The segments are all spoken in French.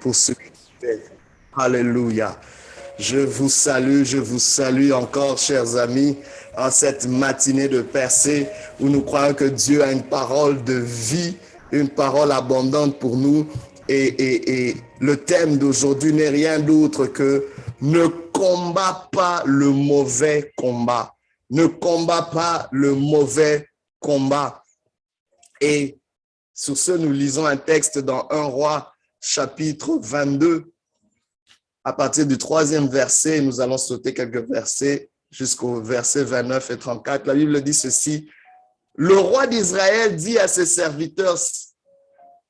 pour ce que tu fais. Alléluia. Je vous salue encore, chers amis, en cette matinée de percée où nous croyons que Dieu a une parole de vie, une parole abondante pour nous. Et le thème d'aujourd'hui n'est rien d'autre que ne combat pas le mauvais combat. Ne combat pas le mauvais combat. Et sur ce, nous lisons un texte dans 1 Roi, chapitre 22. À partir du 3e verset, nous allons sauter quelques versets jusqu'au verset 29 et 34. La Bible dit ceci. Le roi d'Israël dit à ses serviteurs,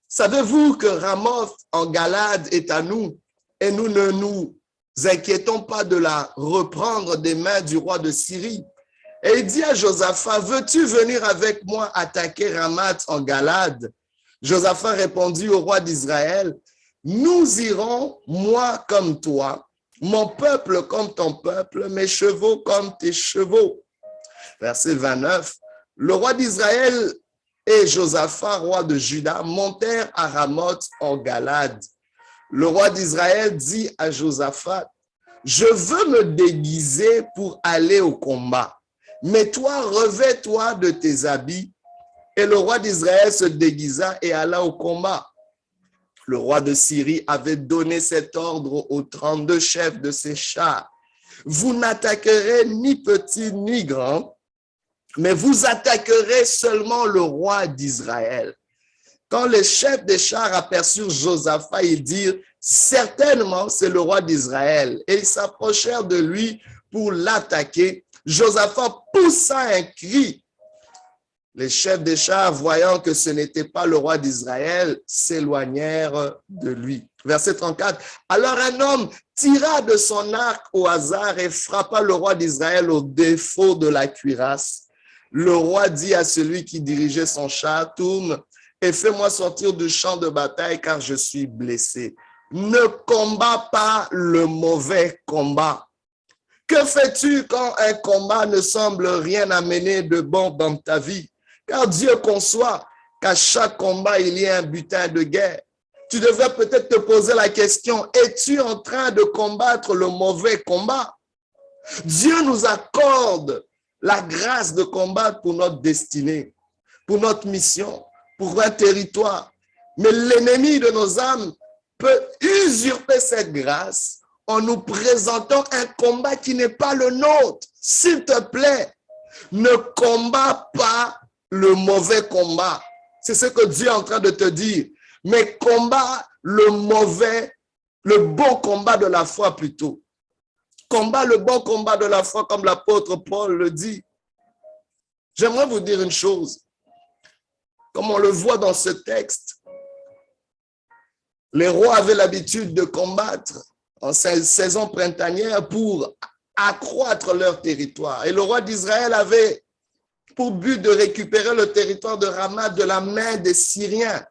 savez-vous que Ramoth en Galade est à nous et nous ne nous inquiétons pas de la reprendre des mains du roi de Syrie? Et il dit à Josaphat, veux-tu venir avec moi attaquer Ramoth en Galade? Josaphat répondit au roi d'Israël, nous irons, moi comme toi, mon peuple comme ton peuple, mes chevaux comme tes chevaux. Verset 29, le roi d'Israël et Josaphat, roi de Juda, montèrent à Ramoth en Galade. Le roi d'Israël dit à Josaphat, je veux me déguiser pour aller au combat, mais toi, revêts-toi de tes habits. Et le roi d'Israël se déguisa et alla au combat. Le roi de Syrie avait donné cet ordre aux 32 chefs de ses chars. Vous n'attaquerez ni petit ni grand, mais vous attaquerez seulement le roi d'Israël. Quand les chefs des chars aperçurent Josaphat, ils dirent, certainement c'est le roi d'Israël. Et ils s'approchèrent de lui pour l'attaquer. Josaphat poussa un cri. Les chefs des chars, voyant que ce n'était pas le roi d'Israël, s'éloignèrent de lui. Verset 34. Alors un homme tira de son arc au hasard et frappa le roi d'Israël au défaut de la cuirasse. Le roi dit à celui qui dirigeait son char, tourne et fais-moi sortir du champ de bataille car je suis blessé. Ne combats pas le mauvais combat. Que fais-tu quand un combat ne semble rien amener de bon dans ta vie? Car Dieu conçoit qu'à chaque combat, il y a un butin de guerre. Tu devrais peut-être te poser la question, es-tu en train de combattre le mauvais combat? Dieu nous accorde la grâce de combattre pour notre destinée, pour notre mission, pour un territoire. Mais l'ennemi de nos âmes peut usurper cette grâce en nous présentant un combat qui n'est pas le nôtre. S'il te plaît, ne combats pas le mauvais combat. C'est ce que Dieu est en train de te dire. Mais combat le bon combat de la foi plutôt. Combat le bon combat de la foi comme l'apôtre Paul le dit. J'aimerais vous dire une chose. Comme on le voit dans ce texte, les rois avaient l'habitude de combattre en saison printanière pour accroître leur territoire. Et le roi d'Israël avait pour but de récupérer le territoire de Ramoth de la main des Syriens.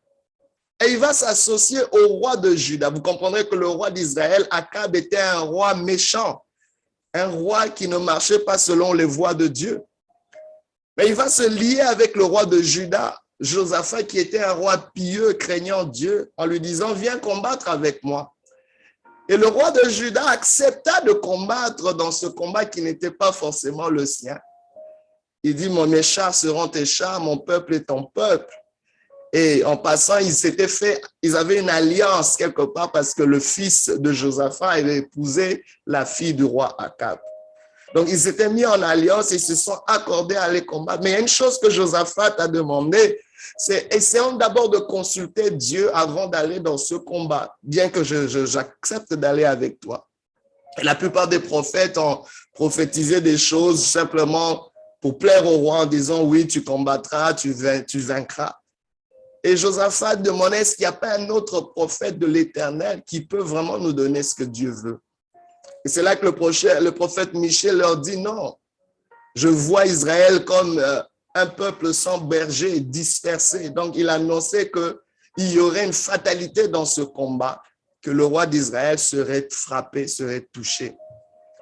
Et il va s'associer au roi de Juda. Vous comprendrez que le roi d'Israël, Akab, était un roi méchant, un roi qui ne marchait pas selon les voies de Dieu. Mais il va se lier avec le roi de Juda, Josaphat, qui était un roi pieux, craignant Dieu, en lui disant, viens combattre avec moi. Et le roi de Juda accepta de combattre dans ce combat qui n'était pas forcément le sien. Il dit, mes chars seront tes chars, mon peuple est ton peuple. Et en passant, ils avaient une alliance quelque part parce que le fils de Josaphat avait épousé la fille du roi Akab. Donc, ils s'étaient mis en alliance et ils se sont accordés à aller combattre. Mais il y a une chose que Josaphat a demandé, c'est essayons d'abord de consulter Dieu avant d'aller dans ce combat, bien que j'accepte d'aller avec toi. Et la plupart des prophètes ont prophétisé des choses simplement pour plaire au roi en disant, oui, tu combattras, tu vaincras. Et Josaphat demandait, est-ce qu'il n'y a pas un autre prophète de l'Éternel qui peut vraiment nous donner ce que Dieu veut? Et c'est là que le prophète Michée leur dit, non, je vois Israël comme un peuple sans berger, dispersé. Donc, il annonçait qu'il y aurait une fatalité dans ce combat, que le roi d'Israël serait frappé, serait touché.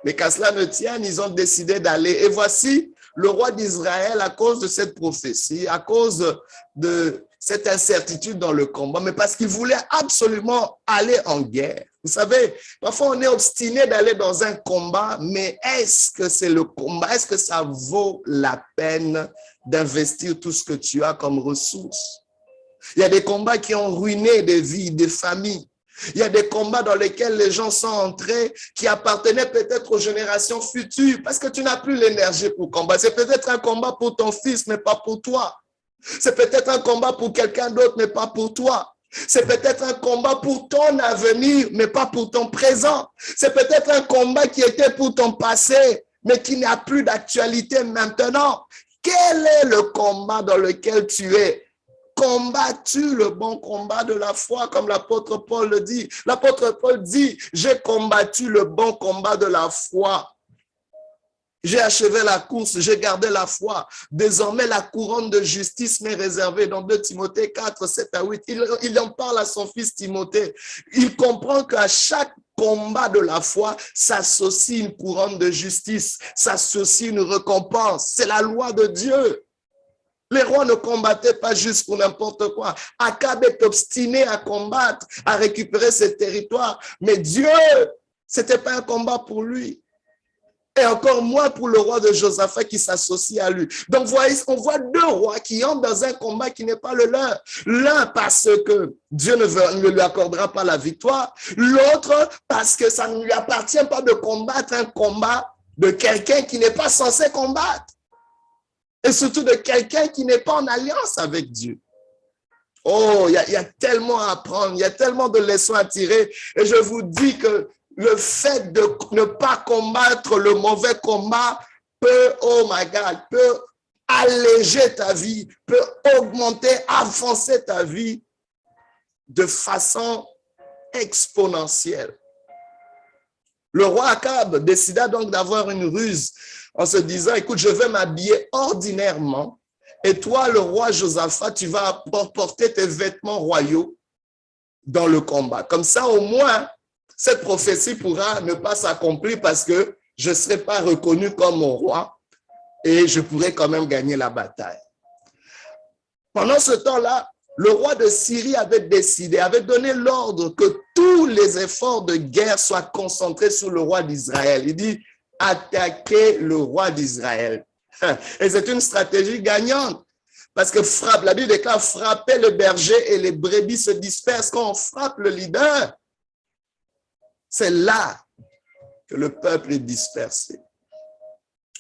Mais qu'à cela ne tienne, ils ont décidé d'aller. Et voici, le roi d'Israël, à cause de cette prophétie, à cause de cette incertitude dans le combat, mais parce qu'il voulait absolument aller en guerre. Vous savez, parfois on est obstiné d'aller dans un combat, mais est-ce que c'est le combat? Est-ce que ça vaut la peine d'investir tout ce que tu as comme ressources? Il y a des combats qui ont ruiné des vies, des familles. Il y a des combats dans lesquels les gens sont entrés qui appartenaient peut-être aux générations futures parce que tu n'as plus l'énergie pour combattre. C'est peut-être un combat pour ton fils, mais pas pour toi. C'est peut-être un combat pour quelqu'un d'autre, mais pas pour toi. C'est peut-être un combat pour ton avenir, mais pas pour ton présent. C'est peut-être un combat qui était pour ton passé, mais qui n'a plus d'actualité maintenant. Quel est le combat dans lequel tu es? Combats-tu le bon combat de la foi, comme l'apôtre Paul le dit? L'apôtre Paul dit, j'ai combattu le bon combat de la foi. J'ai achevé la course, j'ai gardé la foi. Désormais, la couronne de justice m'est réservée. Dans 2 Timothée 4, 7 à 8, il en parle à son fils Timothée. Il comprend qu'à chaque combat de la foi s'associe une couronne de justice, s'associe une récompense. C'est la loi de Dieu. Les rois ne combattaient pas juste pour n'importe quoi. Akab est obstiné à combattre, à récupérer ses territoires. Mais Dieu, c'était pas un combat pour lui. Et encore moins pour le roi de Josaphat qui s'associe à lui. Donc, voyez, on voit 2 rois qui entrent dans un combat qui n'est pas le leur. L'un parce que Dieu ne lui accordera pas la victoire. L'autre parce que ça ne lui appartient pas de combattre un combat de quelqu'un qui n'est pas censé combattre. Et surtout de quelqu'un qui n'est pas en alliance avec Dieu. Oh, il y a tellement à apprendre, il y a tellement de leçons à tirer. Et je vous dis que le fait de ne pas combattre le mauvais combat peut, oh my God, peut alléger ta vie, peut augmenter, avancer ta vie de façon exponentielle. Le roi Akab décida donc d'avoir une ruse en se disant, écoute, je vais m'habiller ordinairement et toi, le roi Josaphat, tu vas porter tes vêtements royaux dans le combat. Comme ça, au moins, cette prophétie pourra ne pas s'accomplir parce que je ne serai pas reconnu comme mon roi et je pourrai quand même gagner la bataille. Pendant ce temps-là, le roi de Syrie avait décidé, avait donné l'ordre que tous les efforts de guerre soient concentrés sur le roi d'Israël. Il dit, attaquer le roi d'Israël. Et c'est une stratégie gagnante. Parce que la Bible déclare, frapper le berger et les brebis se dispersent. Quand on frappe le leader, c'est là que le peuple est dispersé.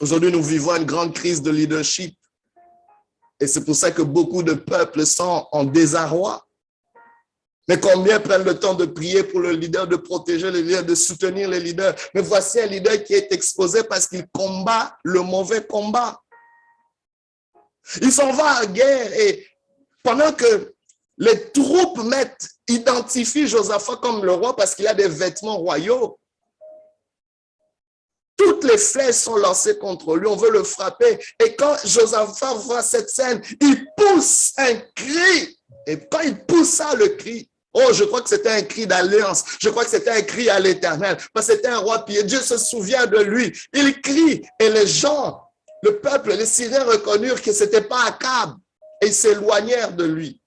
Aujourd'hui, nous vivons une grande crise de leadership. Et c'est pour ça que beaucoup de peuples sont en désarroi. Mais combien prennent le temps de prier pour le leader, de protéger les leaders, de soutenir les leaders? Mais voici un leader qui est exposé parce qu'il combat le mauvais combat. Il s'en va à guerre et pendant que les troupes identifient Josaphat comme le roi parce qu'il a des vêtements royaux, toutes les flèches sont lancées contre lui, on veut le frapper. Et quand Josaphat voit cette scène, il pousse un cri. Et quand il poussa le cri, oh, je crois que c'était un cri d'alliance. Je crois que c'était un cri à l'Éternel. Parce que c'était un roi pieux. Dieu se souvient de lui. Il crie et les gens, le peuple, les Syriens reconnurent que ce n'était pas Akab. Et ils s'éloignèrent de lui.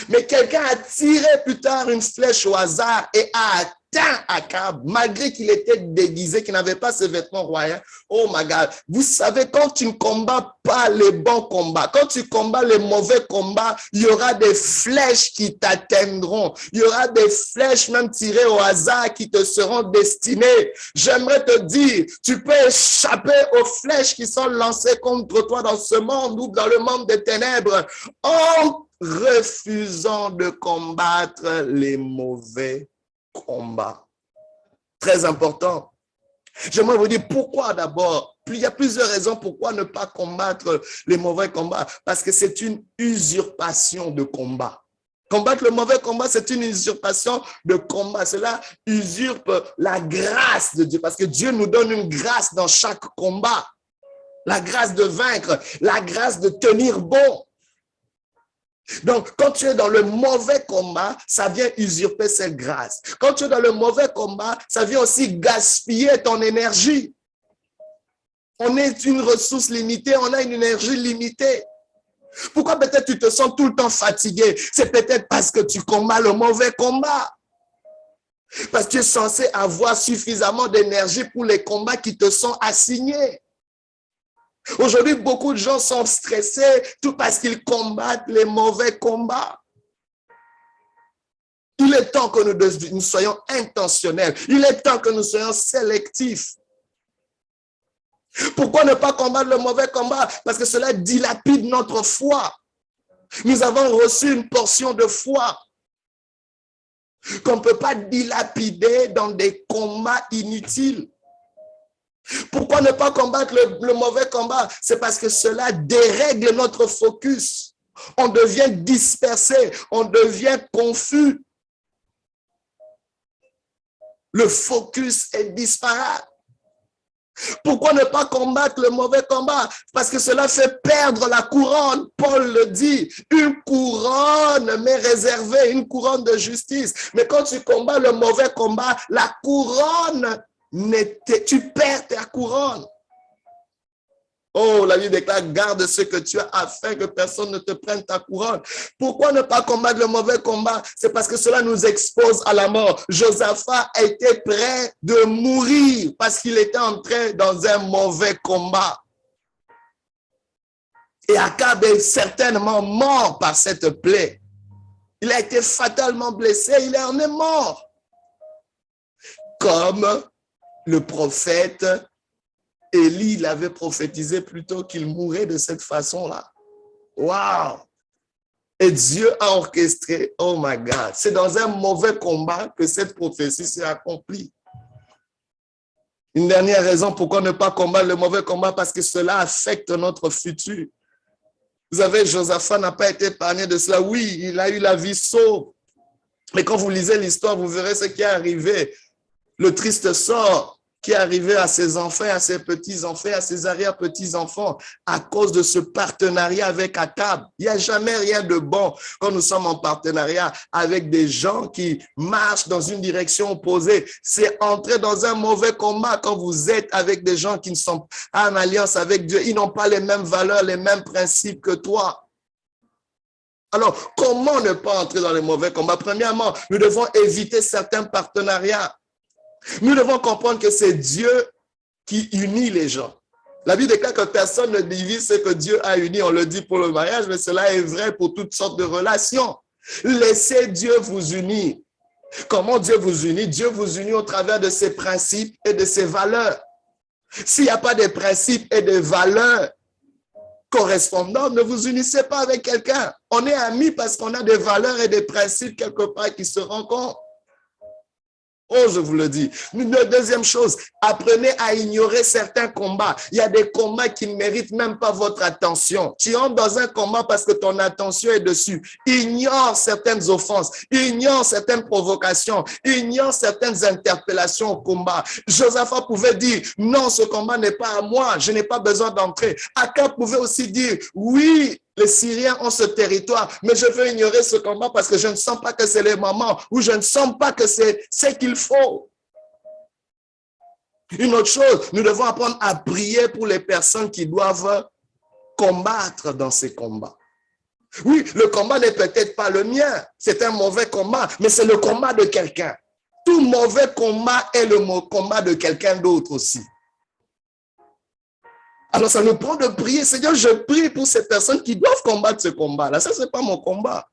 Mais quelqu'un a tiré plus tard une flèche au hasard et a atteint Akab, malgré qu'il était déguisé, qu'il n'avait pas ses vêtements royaux. Oh my God, vous savez, quand tu ne combats pas les bons combats, quand tu combats les mauvais combats, il y aura des flèches qui t'atteindront. Il y aura des flèches même tirées au hasard qui te seront destinées. J'aimerais te dire, tu peux échapper aux flèches qui sont lancées contre toi dans ce monde ou dans le monde des ténèbres en refusant de combattre les mauvais combats. Très important. J'aimerais vous dire pourquoi d'abord. Il y a plusieurs raisons pourquoi ne pas combattre les mauvais combats. Parce que c'est une usurpation de combat. Combattre le mauvais combat, c'est une usurpation de combat. Cela usurpe la grâce de Dieu. Parce que Dieu nous donne une grâce dans chaque combat. La grâce de vaincre, la grâce de tenir bon. Donc, quand tu es dans le mauvais combat, ça vient usurper cette grâce. Quand tu es dans le mauvais combat, ça vient aussi gaspiller ton énergie. On est une ressource limitée, on a une énergie limitée. Pourquoi peut-être tu te sens tout le temps fatigué? C'est peut-être parce que tu combats le mauvais combat. Parce que tu es censé avoir suffisamment d'énergie pour les combats qui te sont assignés. Aujourd'hui, beaucoup de gens sont stressés tout parce qu'ils combattent les mauvais combats. Il est temps que nous soyons intentionnels. Il est temps que nous soyons sélectifs. Pourquoi ne pas combattre le mauvais combat? Parce que cela dilapide notre foi. Nous avons reçu une portion de foi qu'on ne peut pas dilapider dans des combats inutiles. Pourquoi ne pas combattre le mauvais combat? C'est parce que cela dérègle notre focus. On devient dispersé, on devient confus. Le focus est disparate. Pourquoi ne pas combattre le mauvais combat? Parce que cela fait perdre la couronne. Paul le dit, une couronne m'est réservée, une couronne de justice. Mais quand tu combats le mauvais combat, la couronne, tu perds ta couronne. Oh, la Bible déclare, garde ce que tu as afin que personne ne te prenne ta couronne. Pourquoi ne pas combattre le mauvais combat? C'est parce que cela nous expose à la mort. Josaphat était prêt de mourir parce qu'il était entré dans un mauvais combat. Et Akab est certainement mort par cette plaie. Il a été fatalement blessé, il en est mort. Comme le prophète Élie l'avait prophétisé plutôt qu'il mourrait de cette façon-là. Waouh! Et Dieu a orchestré, oh my God, c'est dans un mauvais combat que cette prophétie s'est accomplie. Une dernière raison pourquoi ne pas combattre le mauvais combat, parce que cela affecte notre futur. Vous savez, Josaphat n'a pas été épargné de cela. Oui, il a eu la vie sauve. Mais quand vous lisez l'histoire, vous verrez ce qui est arrivé. Le triste sort qui est arrivé à ses enfants, à ses petits-enfants, à ses arrière-petits-enfants, à cause de ce partenariat avec Akab. Il n'y a jamais rien de bon quand nous sommes en partenariat avec des gens qui marchent dans une direction opposée. C'est entrer dans un mauvais combat quand vous êtes avec des gens qui ne sont pas en alliance avec Dieu. Ils n'ont pas les mêmes valeurs, les mêmes principes que toi. Alors, comment ne pas entrer dans les mauvais combats? Premièrement, nous devons éviter certains partenariats. Nous devons comprendre que c'est Dieu qui unit les gens. La Bible déclare que personne ne divise ce que Dieu a uni. On le dit pour le mariage, mais cela est vrai pour toutes sortes de relations. Laissez Dieu vous unir. Comment Dieu vous unit? Dieu vous unit au travers de ses principes et de ses valeurs. S'il n'y a pas de principes et de valeurs correspondantes, ne vous unissez pas avec quelqu'un. On est amis parce qu'on a des valeurs et des principes quelque part qui se rencontrent. Oh, je vous le dis. Une deuxième chose, apprenez à ignorer certains combats. Il y a des combats qui ne méritent même pas votre attention. Tu entres dans un combat parce que ton attention est dessus. Ignore certaines offenses, ignore certaines provocations, ignore certaines interpellations au combat. Josaphat pouvait dire, non, ce combat n'est pas à moi, je n'ai pas besoin d'entrer. Akab pouvait aussi dire, oui, les Syriens ont ce territoire, mais je veux ignorer ce combat parce que je ne sens pas que c'est le moment ou je ne sens pas que c'est ce qu'il faut. Une autre chose, nous devons apprendre à prier pour les personnes qui doivent combattre dans ces combats. Oui, le combat n'est peut-être pas le mien, c'est un mauvais combat, mais c'est le combat de quelqu'un. Tout mauvais combat est le combat de quelqu'un d'autre aussi. Alors, ça nous prend de prier. Seigneur, je prie pour ces personnes qui doivent combattre ce combat-là. Ça, ce n'est pas mon combat.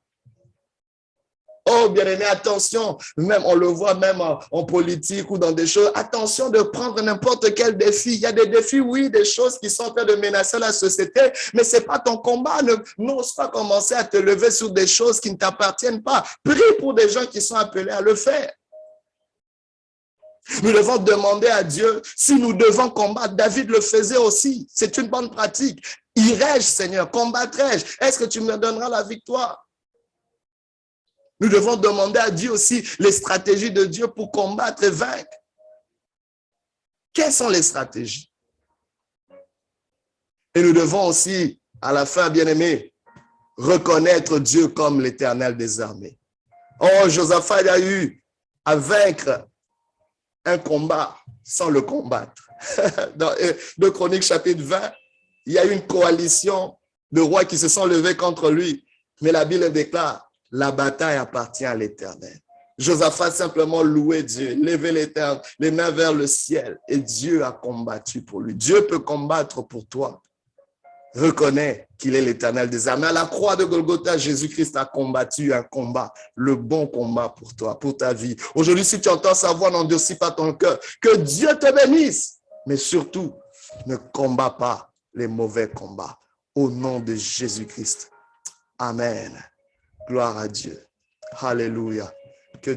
Oh, bien-aimé, attention. Même, on le voit même en politique ou dans des choses. Attention de prendre n'importe quel défi. Il y a des défis, oui, des choses qui sont en train de menacer la société, mais ce n'est pas ton combat. N'ose pas commencer à te lever sur des choses qui ne t'appartiennent pas. Prie pour des gens qui sont appelés à le faire. Nous devons demander à Dieu si nous devons combattre. David le faisait aussi. C'est une bonne pratique. Irai-je, Seigneur? Combattrai-je? Est-ce que tu me donneras la victoire? Nous devons demander à Dieu aussi les stratégies de Dieu pour combattre et vaincre. Quelles sont les stratégies? Et nous devons aussi, à la fin, bien-aimés, reconnaître Dieu comme l'Éternel des armées. Oh, Josaphat a eu à vaincre un combat sans le combattre. Dans 2 Chroniques chapitre 20, il y a une coalition de rois qui se sont levés contre lui. Mais la Bible déclare, la bataille appartient à l'Éternel. Josaphat simplement louait Dieu, levait les mains vers le ciel et Dieu a combattu pour lui. Dieu peut combattre pour toi. Reconnais qu'il est l'Éternel des armées. À la croix de Golgotha, Jésus-Christ a combattu un combat, le bon combat pour toi, pour ta vie. Aujourd'hui, si tu entends sa voix, n'endurcis pas ton cœur. Que Dieu te bénisse. Mais surtout, ne combats pas les mauvais combats. Au nom de Jésus-Christ. Amen. Gloire à Dieu. Alléluia.